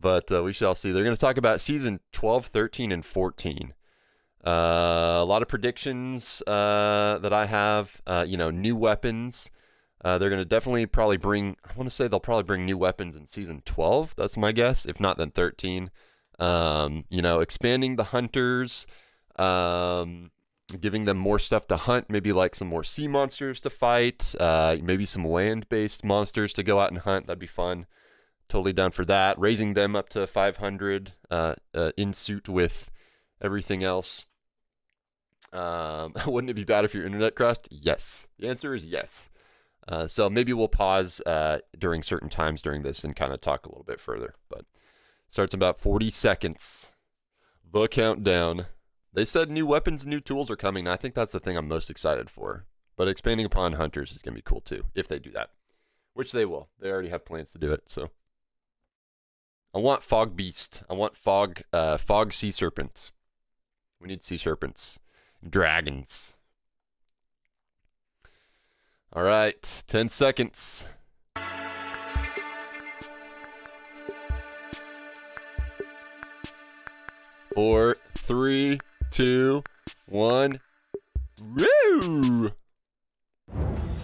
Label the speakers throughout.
Speaker 1: But we shall see. They're going to talk about season 12, 13, and 14. A lot of predictions that I have. New weapons. They're going to definitely probably bring, I want to say they'll probably bring new weapons in season 12. That's my guess. If not, then 13. Expanding the hunters, giving them more stuff to hunt, maybe like some more sea monsters to fight, maybe some land-based monsters to go out and hunt. That'd be fun. Totally down for that. Raising them up to 500 in suit with everything else. Wouldn't it be bad if your internet crashed? Yes. The answer is yes. So maybe we'll pause during certain times during this and kind of talk a little bit further. But starts in about 40 seconds. The countdown. They said new weapons and new tools are coming. And I think that's the thing I'm most excited for. But expanding upon hunters is going to be cool too, if they do that. Which they will. They already have plans to do it. So I want Fog Beast. I want Fog Sea Serpent. We need Sea Serpents. Dragons. All right, 10 seconds. 4, 3, 2, 1. Woo!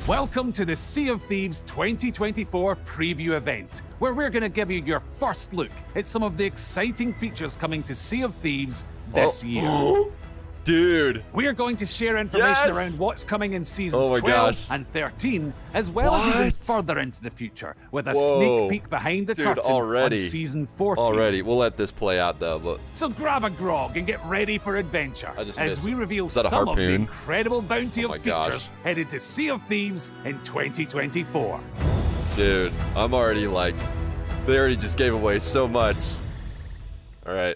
Speaker 2: Welcome to the Sea of Thieves 2024 preview event, where we're going to give you your first look at some of the exciting features coming to Sea of Thieves this year.
Speaker 1: Dude.
Speaker 2: We are going to share information around what's coming in seasons 12 and 13, as well as even further into the future, with a sneak peek behind the curtain on season 14.
Speaker 1: Already, we'll let this play out though. But
Speaker 2: so grab a grog and get ready for adventure as we reveal some of the incredible bounty of features headed to Sea of Thieves in 2024.
Speaker 1: Dude, I'm already they already just gave away so much. All right.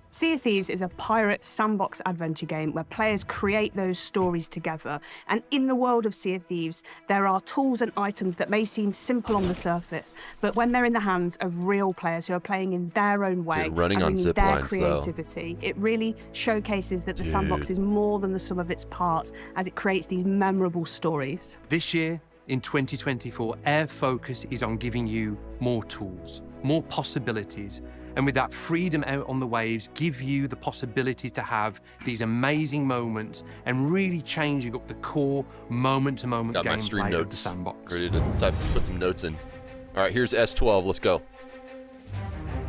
Speaker 3: Sea of Thieves is a pirate sandbox adventure game where players create those stories together. And in the world of Sea of Thieves, there are tools and items that may seem simple on the surface, but when they're in the hands of real players who are playing in their own way,
Speaker 1: running on zip
Speaker 3: their
Speaker 1: lines,
Speaker 3: creativity, it really showcases that the sandbox is more than the sum of its parts as it creates these memorable stories.
Speaker 4: This year, in 2024, our focus is on giving you more tools, more possibilities, and with that freedom out on the waves, give you the possibility to have these amazing moments and really changing up the core moment-to-moment gameplay of the sandbox.
Speaker 1: Ready to put some notes in. All right, here's S12. Let's go.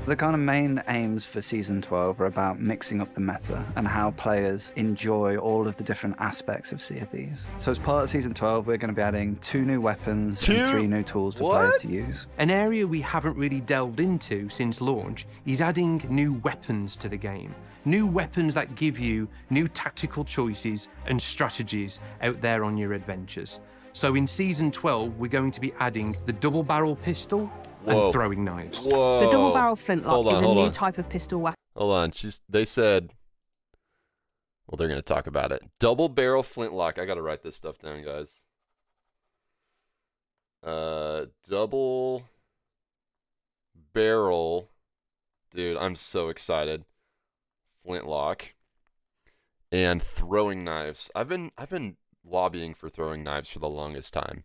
Speaker 5: The kind of main aims for Season 12 are about mixing up the meta and how players enjoy all of the different aspects of Sea of Thieves. So as part of Season 12, we're going to be adding 2 new weapons and 3 new tools for players to use.
Speaker 4: An area we haven't really delved into since launch is adding new weapons to the game. New weapons that give you new tactical choices and strategies out there on your adventures. So in Season 12, we're going to be adding the double barrel pistol and throwing knives.
Speaker 3: The double barrel flintlock is a new type of pistol weapon.
Speaker 1: Hold on, they said, well, they're going to talk about it. Double barrel flintlock. I got to write this stuff down, guys. Double barrel. Dude, I'm so excited. Flintlock and throwing knives. I've been lobbying for throwing knives for the longest time.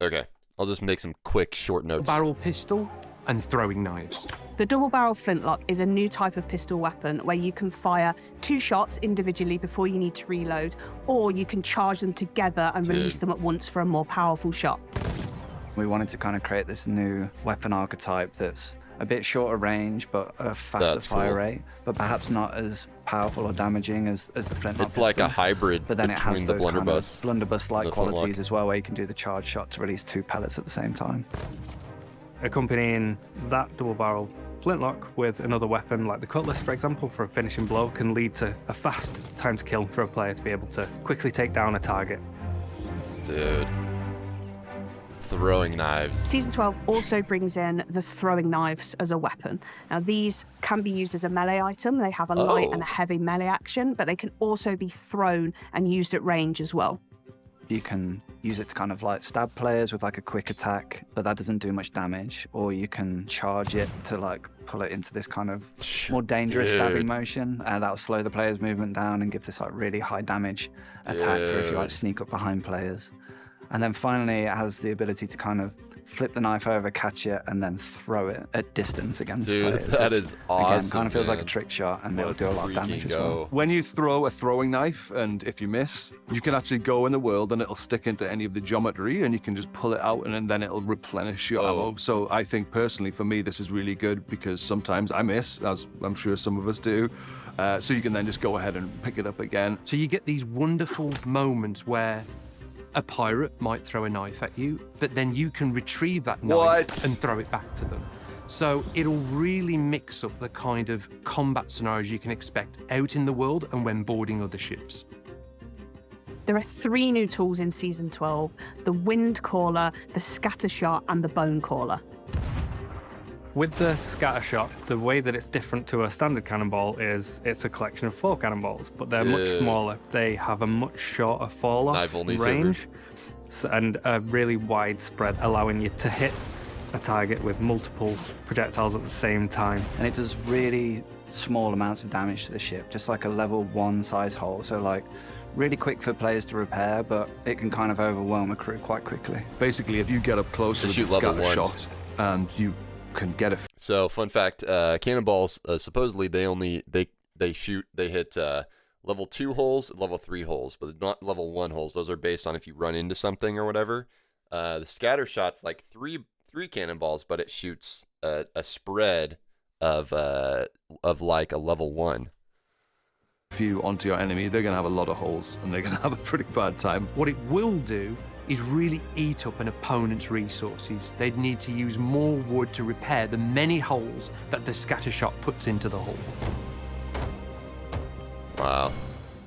Speaker 1: Okay, I'll just make some quick, short notes.
Speaker 4: Barrel pistol and throwing knives.
Speaker 3: The double barrel flintlock is a new type of pistol weapon where you can fire 2 shots individually before you need to reload, or you can charge them together and release them at once for a more powerful shot.
Speaker 5: We wanted to kind of create this new weapon archetype that's a bit shorter range, but a faster fire rate, but perhaps not as powerful or damaging as the flintlock.
Speaker 1: It's like a hybrid
Speaker 5: but then it has
Speaker 1: between the
Speaker 5: those
Speaker 1: blunderbuss.
Speaker 5: Kind of blunderbuss-like qualities as well, where you can do the charge shot to release 2 pellets at the same time.
Speaker 6: Accompanying that double barrel flintlock with another weapon like the cutlass, for example, for a finishing blow can lead to a fast time to kill for a player to be able to quickly take down a target.
Speaker 1: Dude. Throwing knives.
Speaker 3: Season 12 also brings in the throwing knives as a weapon. Now, these can be used as a melee item. They have a light and a heavy melee action, but they can also be thrown and used at range as well.
Speaker 5: You can use it to kind of like stab players with like a quick attack, but that doesn't do much damage. Or you can charge it to like pull it into this kind of more dangerous stabbing motion. That'll slow the player's movement down and give this like really high damage attack for if you like sneak up behind players. And then finally, it has the ability to kind of flip the knife over, catch it, and then throw it at distance against
Speaker 1: Dude,
Speaker 5: players.
Speaker 1: that
Speaker 5: which,
Speaker 1: is awesome.
Speaker 5: Again, kind of feels like a
Speaker 1: man.
Speaker 5: trick shot, and it'll
Speaker 1: Let's
Speaker 5: do a lot of damage
Speaker 1: freaking
Speaker 5: as well.
Speaker 1: go.
Speaker 7: When you throw a throwing knife, and if you miss, you can actually go in the world and it'll stick into any of the geometry, and you can just pull it out, and then it'll replenish your ammo. So I think personally, for me, this is really good because sometimes I miss, as I'm sure some of us do. So you can then just go ahead and pick it up again.
Speaker 4: So you get these wonderful moments where a pirate might throw a knife at you, but then you can retrieve that knife
Speaker 1: What?
Speaker 4: and throw it back to them. So it'll really mix up the kind of combat scenarios you can expect out in the world and when boarding other ships.
Speaker 3: There are 3 new tools in Season 12, the Wind Caller, the Scatter Shot, and the Bone Caller.
Speaker 6: With the scatter shot, the way that it's different to a standard cannonball is it's a collection of 4 cannonballs, but they're much
Speaker 1: Yeah.
Speaker 6: smaller. They have a much shorter fall-off
Speaker 1: Knife-only
Speaker 6: range and a really wide spread, allowing you to hit a target with multiple projectiles at the same time.
Speaker 5: And it does really small amounts of damage to the ship, just like a level 1 size hole. So like really quick for players to repair, but it can kind of overwhelm a crew quite quickly.
Speaker 7: Basically, if you get up close to
Speaker 1: They
Speaker 7: the
Speaker 1: shoot level
Speaker 7: scatter
Speaker 1: ones.
Speaker 7: shot, and you can get a
Speaker 1: So fun fact, cannonballs supposedly they hit level 2 holes, level 3 holes, but not level 1 holes. Those are based on if you run into something or whatever. The scatter shot's like three cannonballs, but it shoots a spread of like a level 1.
Speaker 7: few onto your enemy, they're going to have a lot of holes, and they're going to have a pretty bad time.
Speaker 4: What it will do is really eat up an opponent's resources. They'd need to use more wood to repair the many holes that the scatter shot puts into the hull.
Speaker 1: Wow.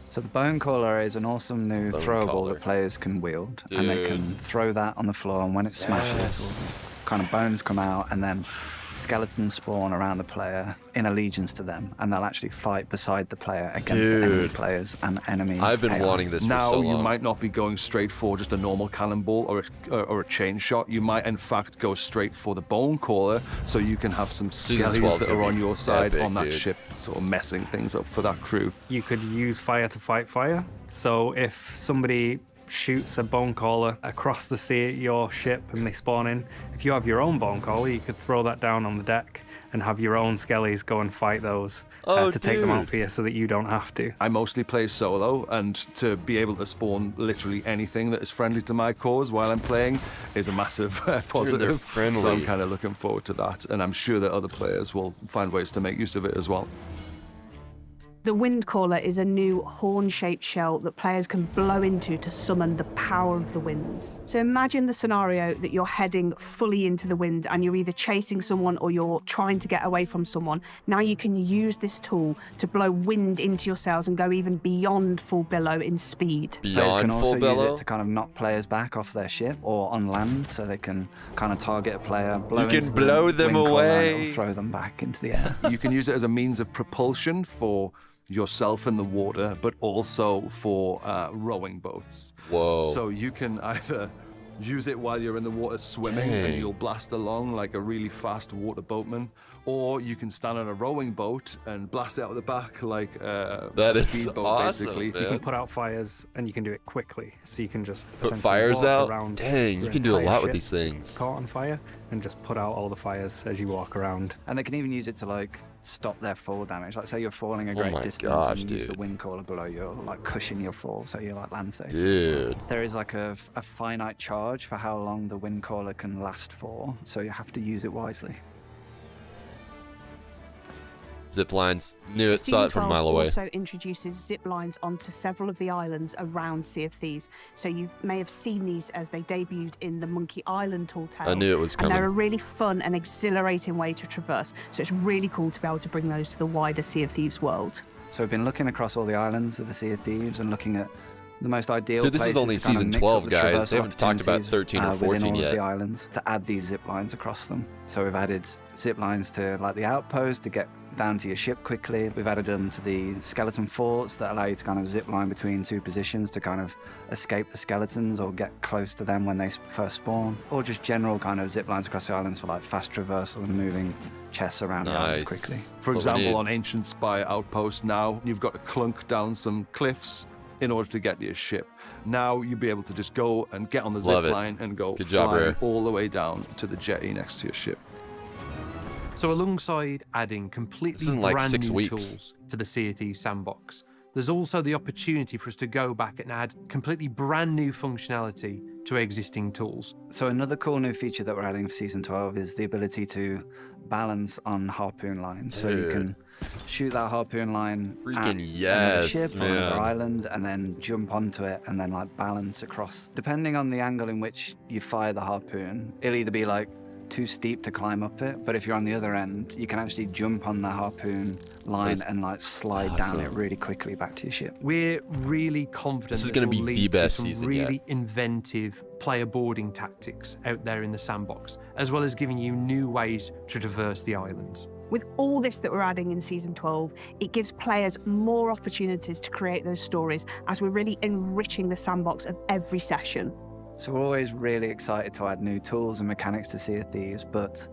Speaker 5: So the Bone Caller is an awesome new
Speaker 1: Bone
Speaker 5: throwable
Speaker 1: Caller.
Speaker 5: that players can wield, and they can
Speaker 1: Dude.
Speaker 5: throw that on the floor, and when it smashes,
Speaker 1: Yes.
Speaker 5: kind of bones come out, and then skeletons spawn around the player in allegiance to them, and they'll actually fight beside the player against enemy
Speaker 1: Dude.
Speaker 5: players and enemy
Speaker 1: I've been
Speaker 5: AI.
Speaker 1: wanting this for
Speaker 7: Now
Speaker 1: so
Speaker 7: you
Speaker 1: long.
Speaker 7: might not be going straight for just a normal cannonball or a chain shot. You might in fact go straight for the Bone Caller, so you can have some
Speaker 1: Season
Speaker 7: skellies
Speaker 1: 12's
Speaker 7: that
Speaker 1: gonna
Speaker 7: are
Speaker 1: be
Speaker 7: on your side
Speaker 1: epic,
Speaker 7: on that
Speaker 1: dude.
Speaker 7: ship, sort of messing things up for that crew.
Speaker 6: You could use fire to fight fire. So if somebody shoots a bone caller across the sea at your ship and they spawn in, if you have your own bone caller, you could throw that down on the deck and have your own skellies go and fight those to take them out
Speaker 1: dude.
Speaker 6: for you so that you don't have to.
Speaker 7: I mostly play solo, and to be able to spawn literally anything that is friendly to my cause while I'm playing is a massive positive.
Speaker 1: friendly.
Speaker 7: So I'm kind of looking forward to that, and I'm sure that other players will find ways to make use of it as well.
Speaker 3: The Wind Caller is a new horn-shaped shell that players can blow into to summon the power of the winds. So imagine the scenario that you're heading fully into the wind and you're either chasing someone or you're trying to get away from someone. Now you can use this tool to blow wind into your sails and go even beyond full billow in speed.
Speaker 5: Players can
Speaker 1: Beyond
Speaker 5: also
Speaker 1: full
Speaker 5: use
Speaker 1: bellow.
Speaker 5: it to kind of knock players back off their ship or on land, so they can kind of target a player, blow
Speaker 1: You can
Speaker 5: into the
Speaker 1: blow them
Speaker 5: wind collar, and
Speaker 1: away.
Speaker 5: it'll throw them back into the air.
Speaker 7: You can use it as a means of propulsion for yourself in the water, but also for rowing boats.
Speaker 1: Whoa.
Speaker 7: So you can either use it while you're in the water swimming and
Speaker 1: Dang.
Speaker 7: you'll blast along like a really fast water boatman, or you can stand on a rowing boat and blast it out of the back like a
Speaker 1: That is
Speaker 7: speedboat,
Speaker 1: awesome,
Speaker 7: basically.
Speaker 1: man.
Speaker 6: You can put out fires and you can do it quickly. So you can just
Speaker 1: Put
Speaker 6: essentially
Speaker 1: fires
Speaker 6: walk
Speaker 1: out?
Speaker 6: around
Speaker 1: Dang, you
Speaker 6: your
Speaker 1: can do a
Speaker 6: entire
Speaker 1: lot with
Speaker 6: ship
Speaker 1: these things.
Speaker 6: caught on fire and just put out all the fires as you walk around.
Speaker 5: And they can even use it to like stop their fall damage. Like say you're falling a
Speaker 1: Oh
Speaker 5: great
Speaker 1: my
Speaker 5: distance
Speaker 1: gosh,
Speaker 5: and you use the
Speaker 1: dude.
Speaker 5: wind caller below you, like cushion your fall, so you're like land safe.
Speaker 1: Dude.
Speaker 5: There is like a finite charge for how long the wind caller can last for, so you have to use it wisely.
Speaker 1: Zip lines. Knew it, saw
Speaker 3: Season
Speaker 1: it from a
Speaker 3: 12
Speaker 1: mile away.
Speaker 3: also introduces zip lines onto several of the islands around Sea of Thieves. So you may have seen these as they debuted in the Monkey Island Tall Tales.
Speaker 1: I knew it was
Speaker 3: And they're a
Speaker 1: coming.
Speaker 3: really fun and exhilarating way to traverse. So it's really cool to be able to bring those to the wider Sea of Thieves world.
Speaker 5: So we've been looking across all the islands of the Sea of Thieves and looking at the most ideal
Speaker 1: Dude, this is
Speaker 5: places
Speaker 1: only
Speaker 5: to kind of
Speaker 1: season
Speaker 5: mix up
Speaker 1: 12,
Speaker 5: the
Speaker 1: guys. They
Speaker 5: traversal
Speaker 1: haven't talked about
Speaker 5: opportunities,
Speaker 1: 13 or
Speaker 5: within
Speaker 1: 14
Speaker 5: all
Speaker 1: yet.
Speaker 5: of the islands to add these zip lines across them. So we've added zip lines to like the outpost to get down to your ship quickly. We've added them to the skeleton forts that allow you to kind of zip line between 2 positions to kind of escape the skeletons or get close to them when they first spawn. Or just general kind of zip lines across the islands for like fast traversal and moving chests around the islands
Speaker 1: Nice.
Speaker 5: quickly.
Speaker 7: For
Speaker 1: That's what we
Speaker 7: example,
Speaker 1: need.
Speaker 7: on Ancient Spy Outpost now, you've got to clunk down some cliffs in order to get to your ship. Now you'll be able to just go and get on the
Speaker 1: Love
Speaker 7: zip
Speaker 1: it.
Speaker 7: line and go
Speaker 1: Good job,
Speaker 7: flying
Speaker 1: Ray.
Speaker 7: all the way down to the jetty next to your ship.
Speaker 4: So alongside adding completely
Speaker 1: This is in like
Speaker 4: brand
Speaker 1: 6
Speaker 4: new
Speaker 1: weeks.
Speaker 4: tools to the Sea of Thieves sandbox, there's also the opportunity for us to go back and add completely brand new functionality to existing tools.
Speaker 5: So another cool new feature that we're adding for Season 12 is the ability to balance on harpoon lines. So you
Speaker 1: Dude.
Speaker 5: can shoot that harpoon line at
Speaker 1: Freaking
Speaker 5: another
Speaker 1: yes,
Speaker 5: ship or another
Speaker 1: man.
Speaker 5: island and then jump onto it and then like balance across. Depending on the angle in which you fire the harpoon, it'll either be like too steep to climb up it, but if you're on the other end, you can actually jump on the harpoon line
Speaker 1: That's
Speaker 5: and like slide down it really quickly back to your ship.
Speaker 4: We're really confident
Speaker 1: This is
Speaker 4: this
Speaker 1: gonna
Speaker 4: will
Speaker 1: be
Speaker 4: lead
Speaker 1: the
Speaker 4: to
Speaker 1: best
Speaker 4: some
Speaker 1: season yet.
Speaker 4: really inventive player boarding tactics out there in the sandbox, as well as giving you new ways to traverse the islands.
Speaker 3: With all this that we're adding in Season 12, it gives players more opportunities to create those stories as we're really enriching the sandbox of every session.
Speaker 5: So we're always really excited to add new tools and mechanics to Sea of Thieves, but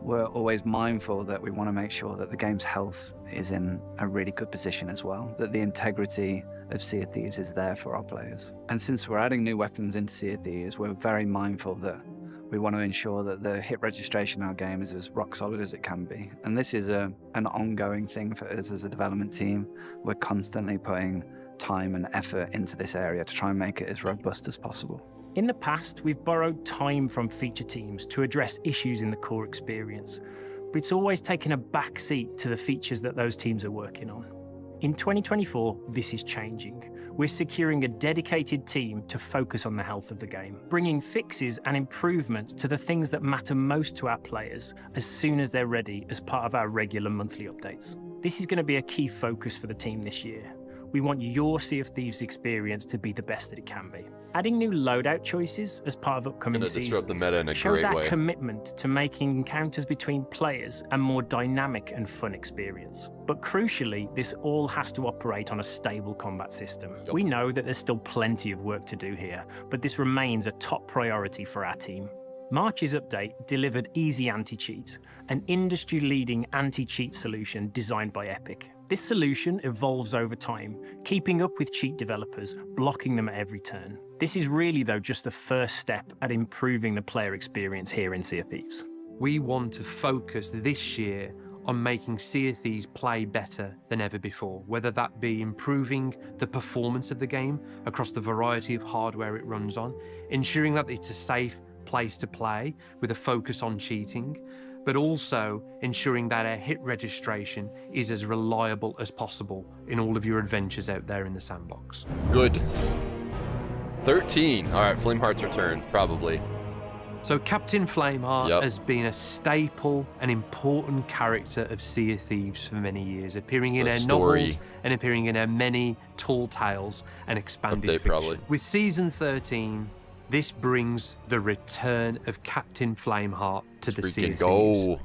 Speaker 5: we're always mindful that we want to make sure that the game's health is in a really good position as well, that the integrity of Sea of Thieves is there for our players. And since we're adding new weapons into Sea of Thieves, we're very mindful that we want to ensure that the hit registration in our game is as rock solid as it can be. And this is an ongoing thing for us as a development team. We're constantly putting time and effort into this area to try and make it as robust as possible.
Speaker 8: In the past, we've borrowed time from feature teams to address issues in the core experience, but it's always taken a back seat to the features that those teams are working on. In 2024, this is changing. We're securing a dedicated team to focus on the health of the game, bringing fixes and improvements to the things that matter most to our players as soon as they're ready as part of our regular monthly updates. This is going to be a key focus for the team this year. We want your Sea of Thieves experience to be the best that it can be. Adding new loadout choices as part of upcoming
Speaker 1: Gonna disrupt the
Speaker 8: seasons
Speaker 1: meta in a
Speaker 8: shows
Speaker 1: great
Speaker 8: our
Speaker 1: way.
Speaker 8: commitment to making encounters between players a more dynamic and fun experience. But crucially, this all has to operate on a stable combat system.
Speaker 1: Yup.
Speaker 8: We know that there's still plenty of work to do here, but this remains a top priority for our team. March's update delivered Easy Anti-Cheat, an industry-leading anti-cheat solution designed by Epic. This solution evolves over time, keeping up with cheat developers, blocking them at every turn. This is really, though, just the first step at improving the player experience here in Sea of Thieves.
Speaker 4: We want to focus this year on making Sea of Thieves play better than ever before, whether that be improving the performance of the game across the variety of hardware it runs on, ensuring that it's a safe place to play with a focus on cheating, but also ensuring that our hit registration is as reliable as possible in all of your adventures out there in the sandbox.
Speaker 1: Good. 13. All right, Flameheart's return, probably.
Speaker 4: So Captain Flameheart
Speaker 1: Yep.
Speaker 4: has been a staple and important character of Sea of Thieves for many years, appearing in
Speaker 1: The
Speaker 4: our
Speaker 1: story.
Speaker 4: novels and appearing in our many tall tales and expanded
Speaker 1: Update,
Speaker 4: fiction.
Speaker 1: probably.
Speaker 4: With Season 13, this brings the return of Captain Flameheart to the Sea
Speaker 1: Freaking
Speaker 4: of Thieves.
Speaker 1: go.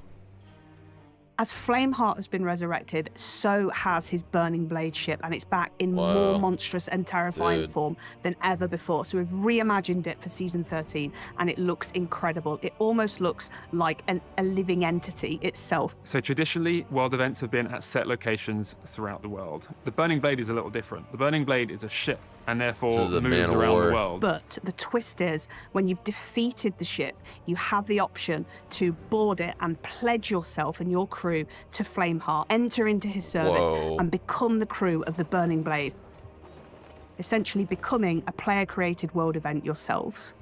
Speaker 3: As Flameheart has been resurrected, so has his Burning Blade ship, and it's back in
Speaker 1: Wow.
Speaker 3: more monstrous and terrifying
Speaker 1: Dude.
Speaker 3: form than ever before. So we've reimagined it for Season 13, and it looks incredible. It almost looks like a living entity itself.
Speaker 9: So traditionally, world events have been at set locations throughout the world. The Burning Blade is a little different. The Burning Blade is a ship, and therefore
Speaker 1: This is a
Speaker 9: moves
Speaker 1: man of
Speaker 9: around
Speaker 1: war.
Speaker 9: the world.
Speaker 3: But the twist is, when you've defeated the ship, you have the option to board it and pledge yourself and your crew to Flameheart, enter into his service,
Speaker 1: Whoa.
Speaker 3: and become the crew of the Burning Blade, essentially becoming a player-created world event yourselves.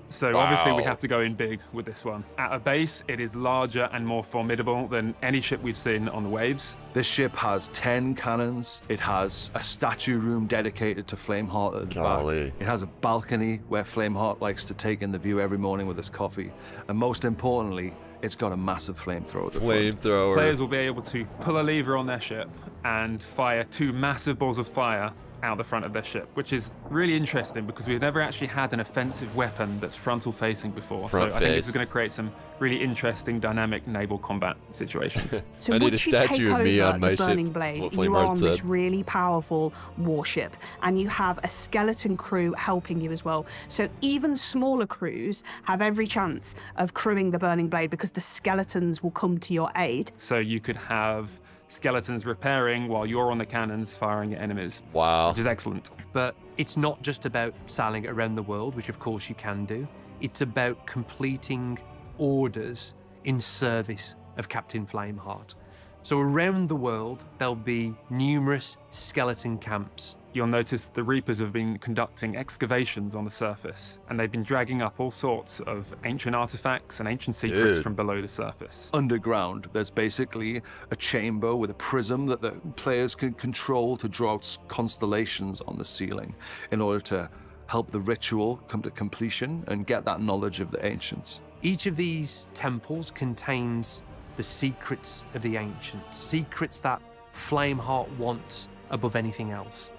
Speaker 9: So obviously we
Speaker 1: Wow.
Speaker 9: have to go in big with this one. At a base, it is larger and more formidable than any ship we've seen on the waves.
Speaker 7: This ship has 10 cannons. It has a statue room dedicated to Flameheart at the
Speaker 1: Golly.
Speaker 7: back. It has a balcony where Flameheart likes to take in the view every morning with his coffee. And most importantly, it's got a massive flamethrower. at the front.
Speaker 1: Flamethrower.
Speaker 9: Players will be able to pull a lever on their ship and fire 2 massive balls of fire out the front of their ship, which is really interesting because we've never actually had an offensive weapon that's frontal facing before.
Speaker 1: Front
Speaker 9: so I think this is
Speaker 1: face.
Speaker 9: going to create some really interesting dynamic naval combat situations.
Speaker 3: So
Speaker 1: I need a
Speaker 3: once you
Speaker 1: statue
Speaker 3: take
Speaker 1: of me
Speaker 3: over
Speaker 1: on my
Speaker 3: the
Speaker 1: ship.
Speaker 3: Burning
Speaker 1: That's
Speaker 3: Blade,
Speaker 1: what
Speaker 3: you are
Speaker 1: Flameheart
Speaker 3: on this
Speaker 1: said.
Speaker 3: really powerful warship, and you have a skeleton crew helping you as well. So even smaller crews have every chance of crewing the Burning Blade because the skeletons will come to your aid.
Speaker 9: So you could have skeletons repairing while you're on the cannons firing at enemies.
Speaker 1: Wow.
Speaker 9: Which is excellent.
Speaker 4: But it's not just about sailing it around the world, which of course you can do. It's about completing orders in service of Captain Flameheart. So around the world, there'll be numerous skeleton camps.
Speaker 9: You'll notice the Reapers have been conducting excavations on the surface, and they've been dragging up all sorts of ancient artifacts and ancient secrets from below the surface.
Speaker 7: Underground, there's basically a chamber with a prism that the players can control to draw out constellations on the ceiling in order to help the ritual come to completion and get that knowledge of the ancients.
Speaker 4: Each of these temples contains the secrets of the ancients, secrets that Flameheart wants above anything else.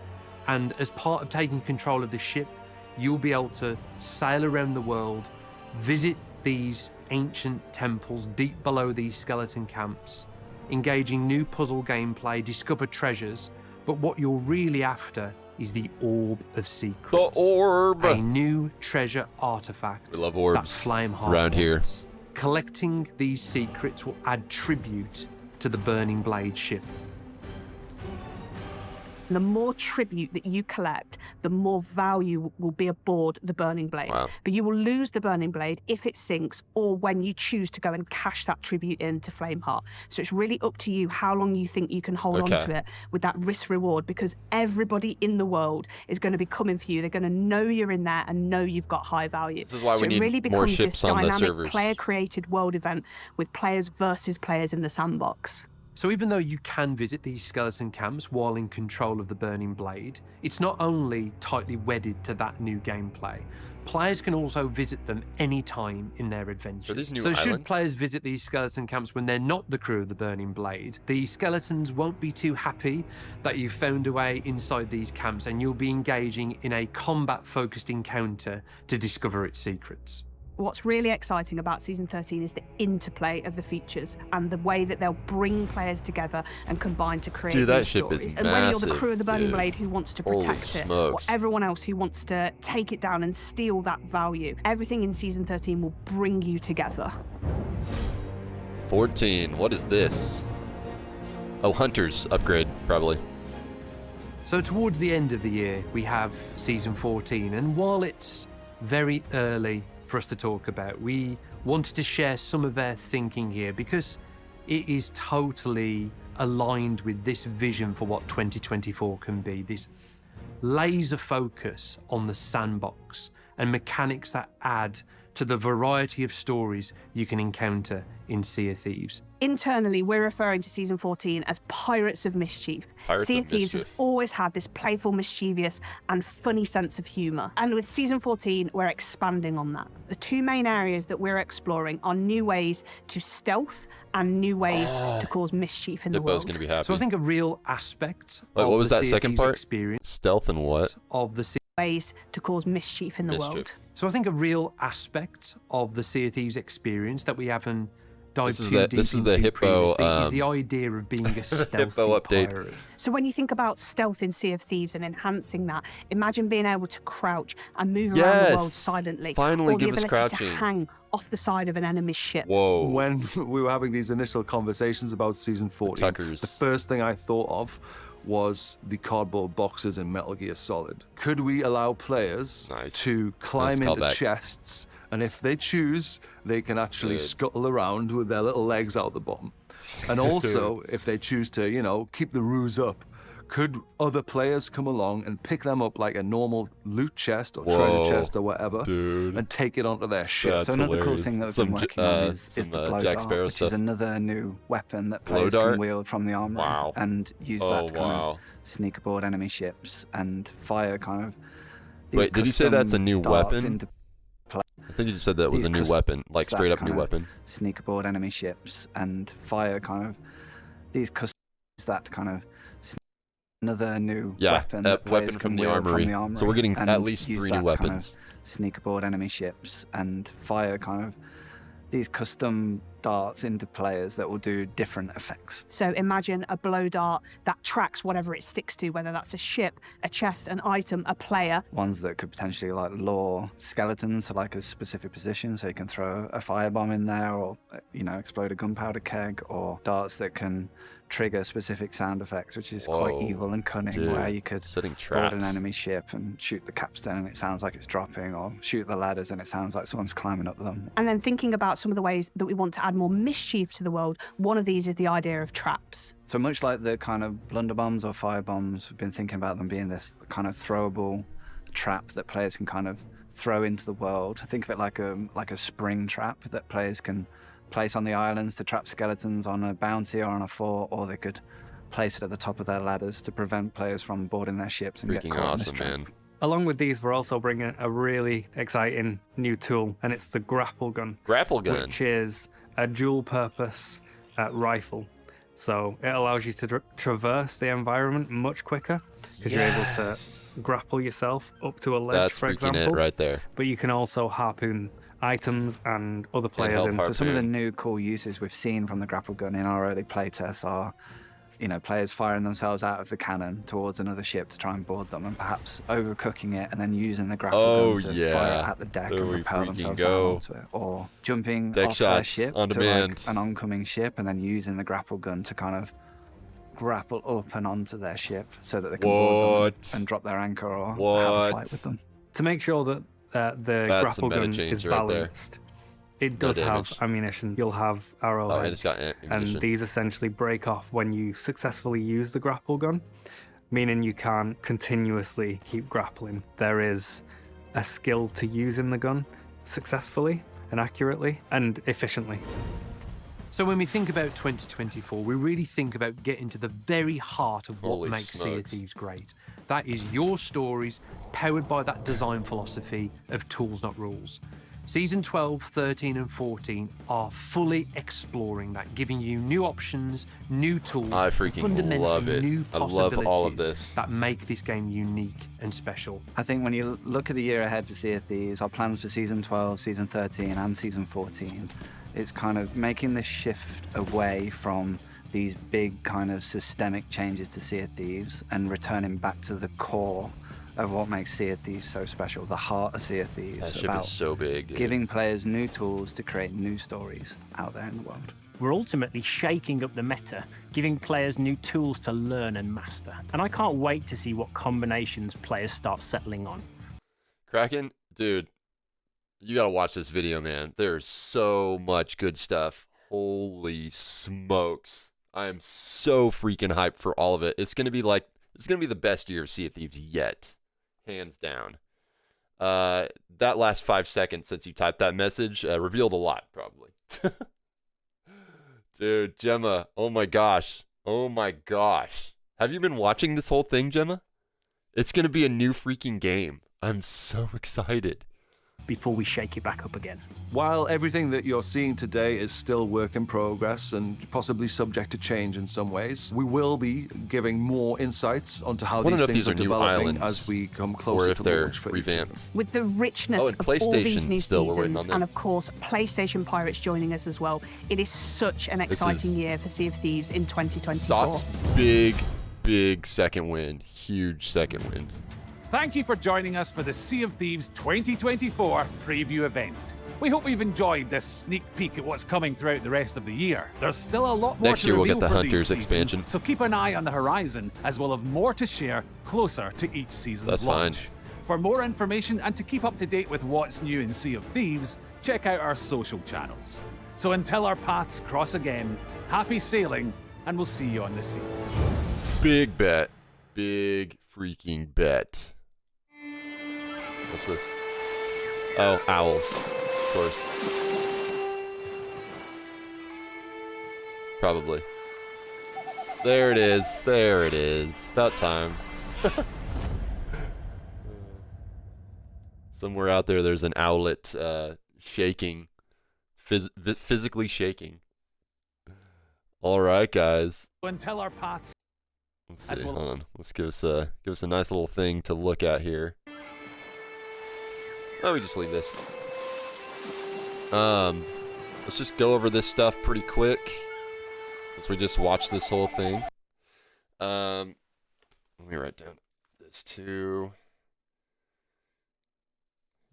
Speaker 4: And as part of taking control of the ship, you'll be able to sail around the world, visit these ancient temples deep below these skeleton camps, engaging new puzzle gameplay, discover treasures, but what you're really after is the Orb of Secrets.
Speaker 1: The Orb!
Speaker 4: A new treasure artifact.
Speaker 1: We love orbs
Speaker 4: that Flameheart
Speaker 1: around here.
Speaker 4: wants. Collecting these secrets will add tribute to the Burning Blade ship.
Speaker 3: The more tribute that you collect, the more value will be aboard the Burning Blade.
Speaker 1: Wow.
Speaker 3: But you will lose the Burning Blade if it sinks or when you choose to go and cash that tribute into Flameheart. So it's really up to you how long you think you can hold on to it with that risk reward, because everybody in the world is going to be coming for you. They're going to know you're in there and know you've got high value.
Speaker 1: This is why
Speaker 3: so
Speaker 1: we need
Speaker 3: it really
Speaker 1: more
Speaker 3: becomes
Speaker 1: ships
Speaker 3: this
Speaker 1: on the
Speaker 3: dynamic
Speaker 1: servers.
Speaker 3: player-created world event with players versus players in the sandbox.
Speaker 4: So even though you can visit these skeleton camps while in control of the Burning Blade, it's not only tightly wedded to that new gameplay. Players can also visit them anytime in their adventure.
Speaker 1: Are these new
Speaker 4: so should
Speaker 1: islands?
Speaker 4: players visit these skeleton camps when they're not the crew of the Burning Blade, the skeletons won't be too happy that you've found a way inside these camps, and you'll be engaging in a combat-focused encounter to discover its secrets.
Speaker 3: What's really exciting about Season 13 is the interplay of the features and the way that they'll bring players together and combine to create
Speaker 1: Dude, that
Speaker 3: these
Speaker 1: ship is
Speaker 3: stories. And whether you're the crew of the Burning
Speaker 1: massive,
Speaker 3: Blade who wants to
Speaker 1: Holy
Speaker 3: protect it,
Speaker 1: smokes.
Speaker 3: or everyone else who wants to take it down and steal that value, everything in Season 13 will bring you together.
Speaker 1: 14. What is this? Oh, Hunter's upgrade, probably.
Speaker 4: So towards the end of the year, we have Season 14, and while it's very early for us to talk about, we wanted to share some of our thinking here because it is totally aligned with this vision for what 2024 can be, this laser focus on the sandbox and mechanics that add to the variety of stories you can encounter in Sea of Thieves.
Speaker 3: Internally, we're referring to Season 14 as Pirates of Mischief.
Speaker 1: Pirates
Speaker 3: Sea
Speaker 1: of
Speaker 3: of Thieves has
Speaker 1: Mischief.
Speaker 3: always had this playful, mischievous, and funny sense of humour. And with Season 14, we're expanding on that. The two main areas that we're exploring are new ways to stealth and new ways to cause mischief in the
Speaker 1: Hippo's
Speaker 3: world.
Speaker 1: gonna be happy.
Speaker 4: So I think a real aspect
Speaker 1: Wait,
Speaker 4: of
Speaker 1: what was
Speaker 4: the
Speaker 1: that
Speaker 4: Sea of
Speaker 1: second
Speaker 4: Thieves
Speaker 1: part?
Speaker 4: experience
Speaker 1: Stealth and what?
Speaker 4: of the Sea.
Speaker 3: Ways to cause mischief in the
Speaker 1: Mischief.
Speaker 3: world.
Speaker 4: So I think a real aspect of the Sea of Thieves experience that we haven't dived
Speaker 1: This is
Speaker 4: too
Speaker 1: the-
Speaker 4: deep
Speaker 1: this is the
Speaker 4: into
Speaker 1: Hippo,
Speaker 4: previously is the idea of being a stealthy
Speaker 1: update.
Speaker 4: pirate.
Speaker 3: So when you think about stealth in Sea of Thieves and enhancing that, imagine being able to crouch and move around the world
Speaker 1: Yes!
Speaker 3: silently.
Speaker 1: Finally
Speaker 3: or the
Speaker 1: give us
Speaker 3: ability
Speaker 1: crouching.
Speaker 3: to hang off the side of an enemy's ship.
Speaker 1: Whoa.
Speaker 7: When we were having these initial conversations about Season 14,
Speaker 1: Tuckers.
Speaker 7: the first thing I thought of was the cardboard boxes in Metal Gear Solid. Could we allow players
Speaker 1: Nice.
Speaker 7: to climb
Speaker 1: Nice
Speaker 7: into
Speaker 1: callback.
Speaker 7: chests, and if they choose, they can actually
Speaker 1: Good.
Speaker 7: scuttle around with their little legs out the bottom? And also, if they choose to, you know, keep the ruse up, could other players come along and pick them up like a normal loot chest or
Speaker 1: Whoa,
Speaker 7: treasure chest or whatever,
Speaker 1: dude.
Speaker 7: and take it onto their ship?
Speaker 1: That's
Speaker 5: So another
Speaker 1: hilarious.
Speaker 5: cool thing that we've
Speaker 1: Some
Speaker 5: been
Speaker 1: J-
Speaker 5: working on is the
Speaker 1: some,
Speaker 5: blow
Speaker 1: Jack
Speaker 5: dart,
Speaker 1: Sparrow
Speaker 5: which
Speaker 1: stuff.
Speaker 5: is another new weapon that
Speaker 1: Blow
Speaker 5: players
Speaker 1: dart?
Speaker 5: can wield from the armory
Speaker 1: Wow.
Speaker 5: and use
Speaker 1: Oh,
Speaker 5: that to kind
Speaker 1: wow.
Speaker 5: of sneak aboard enemy ships and fire kind of these
Speaker 1: Wait, did you say that's a
Speaker 5: custom
Speaker 1: new
Speaker 5: darts
Speaker 1: weapon?
Speaker 5: into
Speaker 1: I think you just said that was
Speaker 5: These
Speaker 1: a new
Speaker 5: custom-
Speaker 1: weapon, like
Speaker 5: that
Speaker 1: straight up
Speaker 5: kind
Speaker 1: new
Speaker 5: of
Speaker 1: weapon.
Speaker 5: sneak aboard enemy ships and fire kind of these custom that to kind of another new
Speaker 1: Yeah,
Speaker 5: weapon that players
Speaker 1: weapon
Speaker 5: can
Speaker 1: from the,
Speaker 5: wield
Speaker 1: armory.
Speaker 5: from the armory.
Speaker 1: So we're getting
Speaker 5: and
Speaker 1: at least
Speaker 5: use
Speaker 1: 3
Speaker 5: that
Speaker 1: new
Speaker 5: to kind of
Speaker 1: weapons.
Speaker 5: sneak aboard enemy ships and fire kind of these custom darts into players that will do different effects.
Speaker 3: So imagine a blow dart that tracks whatever it sticks to, whether that's a ship, a chest, an item, a player.
Speaker 5: Ones that could potentially like lure skeletons to like a specific position, so you can throw a firebomb in there, or explode a gunpowder keg, or darts that can trigger specific sound effects, which is quite evil and cunning, where you could
Speaker 1: setting
Speaker 5: board
Speaker 1: traps.
Speaker 5: an enemy ship and shoot the capstan and it sounds like it's dropping, or shoot the ladders and it sounds like someone's climbing up them.
Speaker 3: And then thinking about some of the ways that we want to add more mischief to the world, one of these is the idea of traps.
Speaker 5: So much like the kind of blunderbombs or firebombs, we've been thinking about them being this kind of throwable trap that players can kind of throw into the world. Think of it like a spring trap that players can place on the islands to trap skeletons on a bounty or on a fort, or they could place it at the top of their ladders to prevent players from boarding their ships and get
Speaker 1: Freaking
Speaker 5: caught in this
Speaker 1: awesome,
Speaker 5: trap.
Speaker 1: man.
Speaker 6: Along with these, we're also bringing a really exciting new tool, and it's the grapple gun.
Speaker 1: Grapple gun.
Speaker 6: Which is a dual-purpose rifle. So it allows you to traverse the environment much quicker, because you're able to grapple yourself up to a ledge,
Speaker 1: That's
Speaker 6: for
Speaker 1: freaking
Speaker 6: example.
Speaker 1: it right there.
Speaker 6: But you can also harpoon items and other players
Speaker 1: help
Speaker 6: in.
Speaker 5: So some of the
Speaker 1: harpoon.
Speaker 5: new cool uses we've seen from the grapple gun in our early playtests are, players firing themselves out of the cannon towards another ship to try and board them, and perhaps overcooking it and then using the grapple gun to fire it at the deck
Speaker 1: There
Speaker 5: and
Speaker 1: we
Speaker 5: propel
Speaker 1: freaking
Speaker 5: themselves
Speaker 1: go.
Speaker 5: down onto it. Or jumping
Speaker 1: Deck
Speaker 5: off their
Speaker 1: shots
Speaker 5: ship
Speaker 1: on
Speaker 5: to
Speaker 1: demand.
Speaker 5: like an oncoming ship and then using the grapple gun to kind of grapple up and onto their ship so that they can board them and drop their anchor or have a fight with them.
Speaker 6: To make sure that the
Speaker 1: That's
Speaker 6: grapple
Speaker 1: the meta
Speaker 6: gun
Speaker 1: change
Speaker 6: is
Speaker 1: right there.
Speaker 6: balanced, it does have
Speaker 1: damage.
Speaker 6: ammunition. You'll have arrowheads,
Speaker 1: and it's got ammunition.
Speaker 6: and these essentially break off when you successfully use the grapple gun, meaning you can't continuously keep grappling. There is a skill to using the gun successfully and accurately and efficiently.
Speaker 4: So when we think about 2024, we really think about getting to the very heart of what
Speaker 1: Holy
Speaker 4: makes Sea of
Speaker 1: smokes.
Speaker 4: Thieves great. That is your stories, powered by that design philosophy of tools, not rules. Season 12, 13 and 14 are fully exploring that, giving you new options, new tools,
Speaker 1: I freaking
Speaker 4: fundamentally
Speaker 1: love it.
Speaker 4: new
Speaker 1: I
Speaker 4: possibilities
Speaker 1: love all of this.
Speaker 4: that make this game unique and special.
Speaker 5: I think when you look at the year ahead for Sea of Thieves, our plans for Season 12, Season 13 and Season 14, it's kind of making this shift away from these big kind of systemic changes to Sea of Thieves and returning back to the core of what makes Sea of Thieves so special, the heart of Sea of Thieves.
Speaker 1: That ship
Speaker 5: about
Speaker 1: is so big, dude.
Speaker 5: giving players new tools to create new stories out there in the world.
Speaker 8: We're ultimately shaking up the meta, giving players new tools to learn and master. And I can't wait to see what combinations players start settling on.
Speaker 1: Kraken, dude, you gotta watch this video, man. There's so much good stuff. Holy smokes. I am so freaking hyped for all of it. It's gonna be the best year of Sea of Thieves yet. Hands down. That last 5 seconds since you typed that message revealed a lot, probably. Dude, Gemma, oh my gosh. Oh my gosh. Have you been watching this whole thing, Gemma? It's gonna be a new freaking game. I'm so excited.
Speaker 8: Before we shake it back up again.
Speaker 7: While everything that you're seeing today is still work in progress and possibly subject to change in some ways, we will be giving more insights onto how
Speaker 1: I wanna
Speaker 7: these
Speaker 1: know if
Speaker 7: things
Speaker 1: these
Speaker 7: are
Speaker 1: are new
Speaker 7: developing
Speaker 1: islands
Speaker 7: as we come closer
Speaker 1: or if
Speaker 7: to
Speaker 1: they're
Speaker 7: launch for each of them.
Speaker 1: revamped.
Speaker 3: With the richness
Speaker 1: Oh, and
Speaker 3: of all these
Speaker 1: PlayStation
Speaker 3: new
Speaker 1: still, we're waiting
Speaker 3: seasons,
Speaker 1: on them.
Speaker 3: and of course, PlayStation Pirates joining us as well, it is such an exciting year for Sea of Thieves in 2024.
Speaker 1: Sot's big second wind. Huge second wind.
Speaker 2: Thank you for joining us for the Sea of Thieves 2024 preview event. We hope you've enjoyed this sneak peek at what's coming throughout the rest of the year. There's still a lot more
Speaker 1: Next
Speaker 2: to
Speaker 1: year we'll
Speaker 2: reveal
Speaker 1: get the
Speaker 2: for these
Speaker 1: Hunters
Speaker 2: seasons,
Speaker 1: expansion.
Speaker 2: so keep an eye on the horizon, as we'll have more to share closer to each season's
Speaker 1: That's fine.
Speaker 2: launch. For more information and to keep up to date with what's new in Sea of Thieves, check out our social channels. So until our paths cross again, happy sailing, and we'll see you on the seas.
Speaker 1: Big bet. Big freaking bet. What's this? Oh, owls. Of course. Probably. There it is. There it is. About time. Somewhere out there's an owlet shaking. Physically shaking. All right, guys.
Speaker 2: Until our paths.
Speaker 1: Let's see. Hold on. Let's give us a nice little thing to look at here. Oh, we just leave this. let's just go over this stuff pretty quick since we just watched this whole thing. Let me write down this too.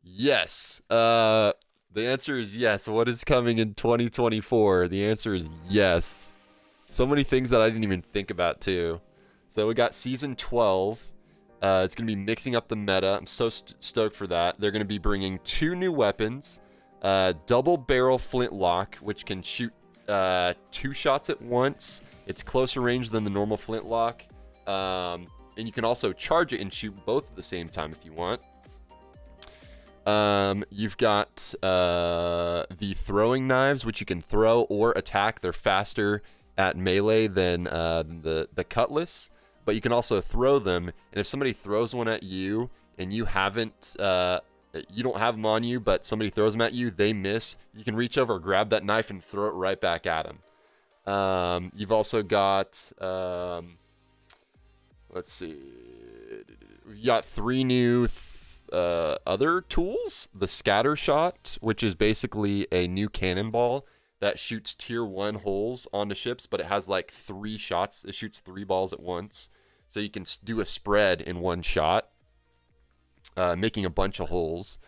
Speaker 1: Yes. The answer is yes. What is coming in 2024? The answer is yes. So many things that I didn't even think about too. So we got season 12. It's going to be mixing up the meta. I'm so stoked for that. They're going to be bringing 2 new weapons. Double barrel flintlock, which can shoot 2 shots at once. It's closer range than the normal flintlock. And you can also charge it and shoot both at the same time if you want. You've got the throwing knives, which you can throw or attack. They're faster at melee than the cutlass, but you can also throw them. And if somebody throws one at you and you haven't, you don't have them on you, but somebody throws them at you, they miss, you can reach over, grab that knife, and throw it right back at them. You've also got, let's see, you got 3 new other tools. The scatter shot, which is basically a new cannonball that shoots tier 1 holes onto ships, but it has like 3 shots. It shoots 3 balls at once, so you can do a spread in one shot, making a bunch of holes.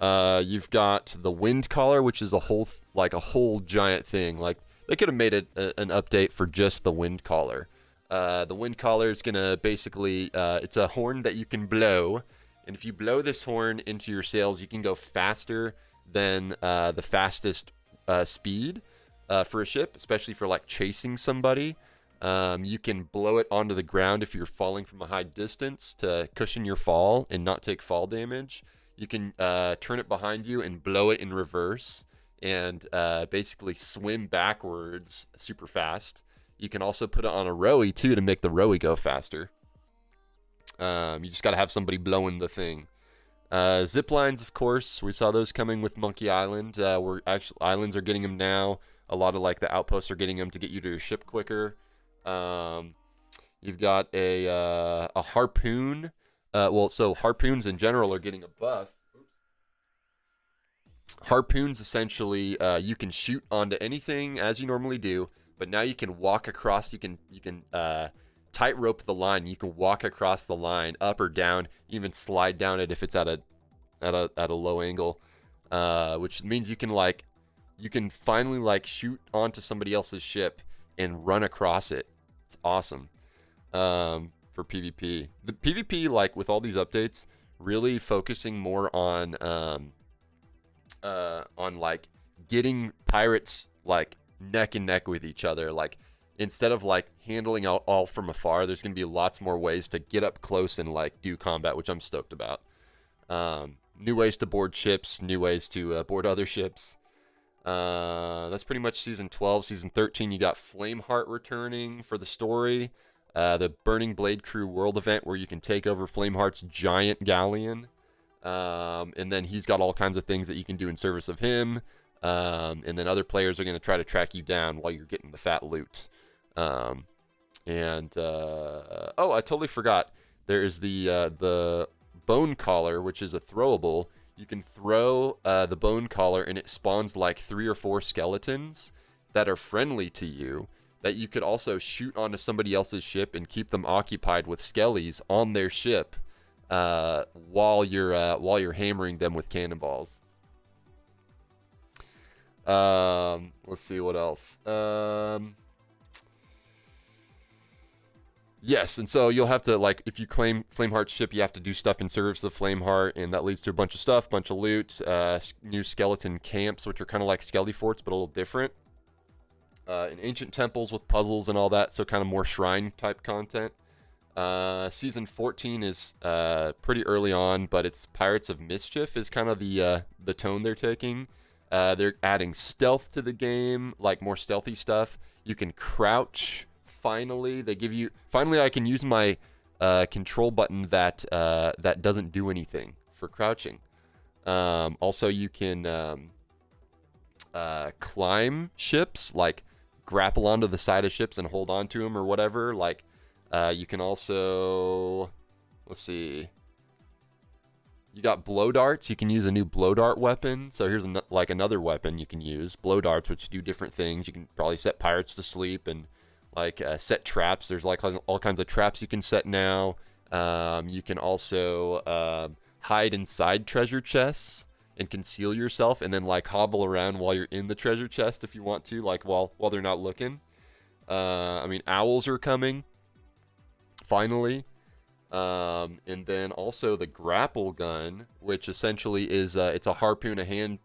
Speaker 1: You've got the wind collar, which is a whole giant thing. Like, they could have made it an update for just the wind collar. The wind collar is gonna basically, it's a horn that you can blow. And if you blow this horn into your sails, you can go faster than the fastest speed for a ship, especially for like chasing somebody. You can blow it onto the ground if you're falling from a high distance to cushion your fall and not take fall damage. You can turn it behind you and blow it in reverse and basically swim backwards super fast. You can also put it on a rowie too to make the rowie go faster. You just got to have somebody blowing the thing. Zip lines, of course, we saw those coming with Monkey Island. We're actually, islands are getting them now. A lot of like the outposts are getting them to get you to your ship quicker. You've got a harpoon. So harpoons in general are getting a buff. Harpoons, essentially, you can shoot onto anything as you normally do, but now you can walk across. You can tightrope the line. You can walk across the line up or down, even slide down it if it's at a low angle, which means you can finally shoot onto somebody else's ship and run across it. It's awesome. For PvP, the PvP, with all these updates, really focusing more on getting pirates neck and neck with each other. Instead of handling out all from afar, there's going to be lots more ways to get up close and do combat, which I'm stoked about. New ways to board ships, new ways to board other ships. That's pretty much season 12. Season 13, you got Flameheart returning for the story. The Burning Blade Crew world event where you can take over Flameheart's giant galleon. And then he's got all kinds of things that you can do in service of him. And then other players are going to try to track you down while you're getting the fat loot. Oh, I totally forgot. There is the bone collar, which is a throwable. You can throw the bone collar, and it spawns 3 or 4 skeletons that are friendly to you, that you could also shoot onto somebody else's ship and keep them occupied with skellies on their ship while you're hammering them with cannonballs. Let's see what else. Yes, and so you'll have to, if you claim Flameheart's ship, you have to do stuff in service of Flameheart, and that leads to a bunch of stuff, bunch of loot, new skeleton camps, which are kind of like Skelly Forts, but a little different. And ancient temples with puzzles and all that, so kind of more shrine-type content. Season 14 is pretty early on, but it's Pirates of Mischief is kind of the tone they're taking. They're adding stealth to the game, more stealthy stuff. You can crouch. Finally, I can use my control button that doesn't do anything for crouching. Also, you can climb ships, grapple onto the side of ships and hold on to them or whatever. You can also, let's see. You got blow darts. You can use a new blow dart weapon. So here's like another weapon you can use. Blow darts, which do different things. You can probably set pirates to sleep and like set traps. There's like all kinds of traps you can set now. You can also hide inside treasure chests and conceal yourself, and then like hobble around while you're in the treasure chest if you want to, like while they're not looking. I mean, owls are coming finally. And then also the grapple gun, which essentially is it's a harpoon, a hand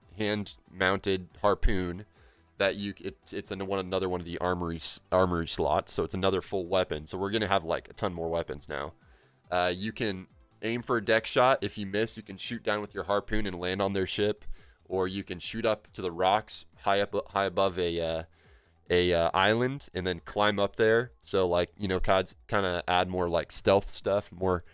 Speaker 1: mounted harpoon that it's another one of the armory slots, so it's another full weapon. So we're gonna have like a ton more weapons now. You can aim for a deck shot. If you miss, you can shoot down with your harpoon and land on their ship, or you can shoot up to the rocks high above a island and then climb up there. So like, you know, kind of add more like stealth stuff, more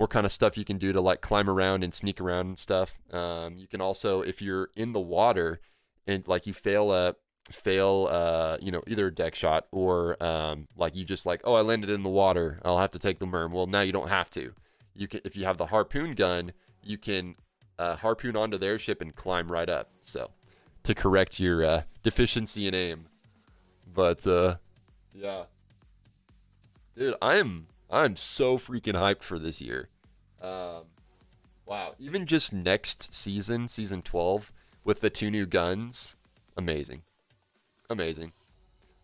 Speaker 1: kind of stuff you can do to like climb around and sneak around and stuff. You can also, if you're in the water and like you fail you know, either a deck shot or like you just like, oh, I landed in the water, I'll have to take the merm. Well, now you don't have to. You can, if you have the harpoon gun, you can harpoon onto their ship and climb right up. So to correct your deficiency in aim. But yeah, dude, I'm so freaking hyped for this year. Wow, even just next season 12 with the 2 new guns, amazing. I'm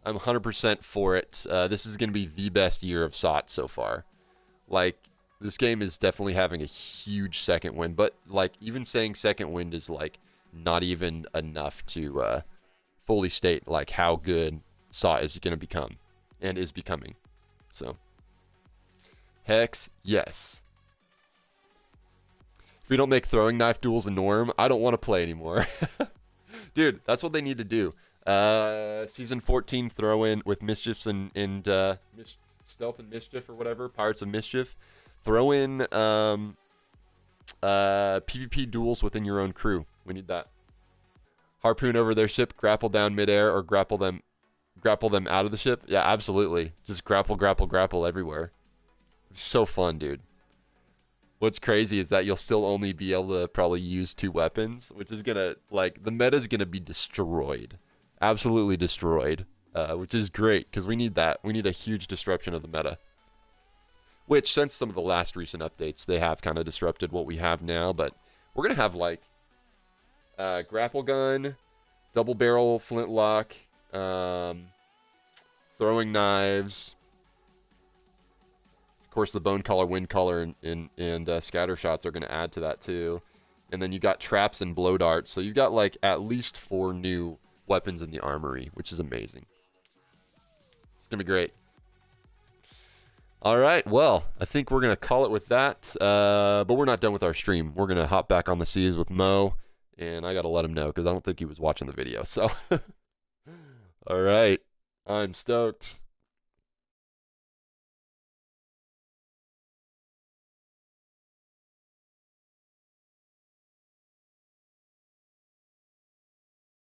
Speaker 1: 100% for it. This is gonna be the best year of SOT so far. Like, this game is definitely having a huge second wind, but like even saying second wind is like not even enough to fully state like how good SOT is going to become and is becoming. So hex yes. If we don't make throwing knife duels a norm, I don't want to play anymore. Dude, that's what they need to do. Season 14 throw in with mischiefs and stealth and mischief or whatever, pirates of mischief. Throw in PvP duels within your own crew. We need that. Harpoon over their ship, grapple down midair, or grapple them out of the ship. Yeah, absolutely. Just grapple everywhere. So fun, dude. What's crazy is that you'll still only be able to probably use 2 weapons, which is gonna, like, the meta's gonna be destroyed. Absolutely destroyed. Which is great, because we need that. We need a huge disruption of the meta. Which, since some of the last recent updates, they have kind of disrupted what we have now. But we're going to have, like, grapple gun, double barrel flintlock, throwing knives. Of course, the bone collar, wind collar, and scatter shots are going to add to that, too. And then you got traps and blow darts. So you've got, like, at least 4 new weapons in the armory, which is amazing. It's going to be great. All right, well, I think we're going to call it with that, but we're not done with our stream. We're going to hop back on the seas with Mo, and I got to let him know because I don't think he was watching the video. So, all right, I'm stoked.